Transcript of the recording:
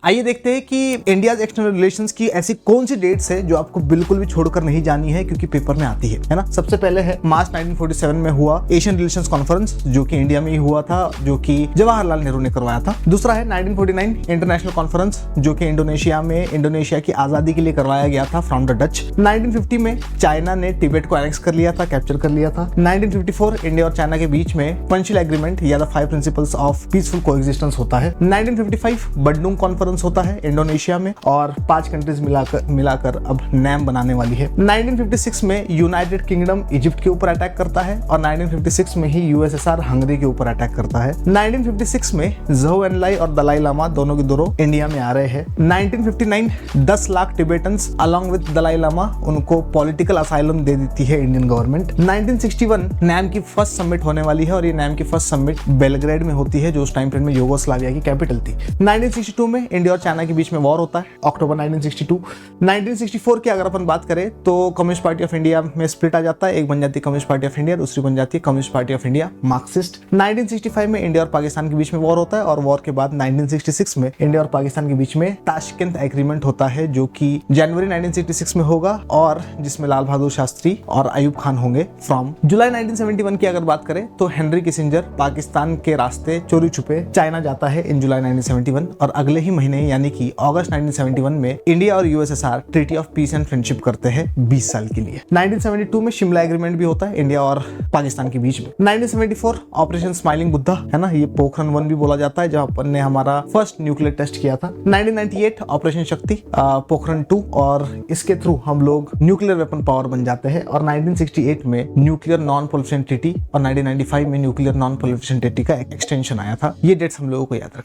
आइए देखते हैं कि इंडिया एक्सटर्नल रिलेशंस की ऐसी कौन सी डेट्स है जो आपको बिल्कुल भी छोड़कर नहीं जानी है, क्योंकि पेपर में आती है ना। सबसे पहले है मार्च 1947 में हुआ एशियन रिलेशंस कॉन्फ्रेंस, जो कि इंडिया में ही हुआ था, जो कि जवाहरलाल नेहरू ने करवाया था। दूसरा है 1949 इंटरनेशनल कॉन्फ्रेंस, जो कि इंडोनेशिया की आजादी के लिए करवाया गया था फ्रॉम द डच। 1950 में चाइना ने तिब्बत को एनेक्स कर लिया था, कैप्चर कर लिया था। 1954 इंडिया और चाइना के बीच में पंचशील एग्रीमेंट या the 5 principles of peaceful coexistence होता है। 1955 बंडुंग कॉन्फ्रेंस होता है इंडोनेशिया में, और 5 कंट्रीज मिलाकर अब नैम बनाने वाली है। 1956 में यूनाइटेड किंगडम इजिप्ट के ऊपर अटैक करता है, और 1956 में ही यूएसएसआर हंगरी के ऊपर अटैक करता है। 1956 में ज़ोउ एनलाई और दलाई लामा दोनों के दोनों इंडिया में आ रहे हैं। 1959 10 lakh Tibetans along with Dalai Lama, उनको पॉलिटिकल असाइलम दे देती है इंडियन गवर्नमेंट। 1961 नैम की फर्स्ट समिट होने वाली है, और ये नैम की फर्स्ट समिट बेलग्रेड में होती है, जो उस टाइम पीरियड में यूगोस्लाविया की कैपिटल थी। 1962 में इंडिया और चाइना के बीच में वॉर होता है, अक्टूबर 1962। 1964 की अगर अपन बात करें तो कम्युनिस्ट पार्टी ऑफ इंडिया में स्प्लिट आ जाता है, एक बन जाती है कम्युनिस्ट पार्टी ऑफ इंडिया, दूसरी बन जाती है communist party of India Marxist. 1965 में इंडिया और पाकिस्तान के बीच में वॉर होता है, और वॉर के बाद 1966 में इंडिया और पाकिस्तान के बीच में ताशकंद एग्रीमेंट होता है, जो कि जनवरी 1966 में होगा, और जिसमें लाल बहादुर शास्त्री और अयूब खान होंगे फ्रॉम। जुलाई 1971 की अगर बात करें तो हेनरी किसिंजर पाकिस्तान के रास्ते चोरी छुपे चाइना जाता है इन जुलाई 1971, और अगले ही महीने यानी कि अगस्त 1971 में इंडिया और USSR treaty of peace and friendship करते हैं 20 साल के लिए। 1972 में शिमला एग्रीमेंट भी होता है इंडिया और पाकिस्तान के बीच में। 1974 ऑपरेशन स्माइलिंग बुद्धा है ना, ये पोखरण 1 भी बोला जाता है, जहां अपन ने हमारा फर्स्ट न्यूक्लियर टेस्ट किया था। 1998 ऑपरेशन शक्ति पोखरण 2, और इसके थ्रू हम लोग न्यूक्लियर वेपन पावर बन जाते हैं। और 1968 में न्यूक्लियर नॉन प्रोलिफरेशन ट्रीटी, और 1995 में न्यूक्लियर नॉन प्रोलिफरेशन ट्रीटी का एक्सटेंशन आया था। ये डेट्स हम लोगों को याद रखना।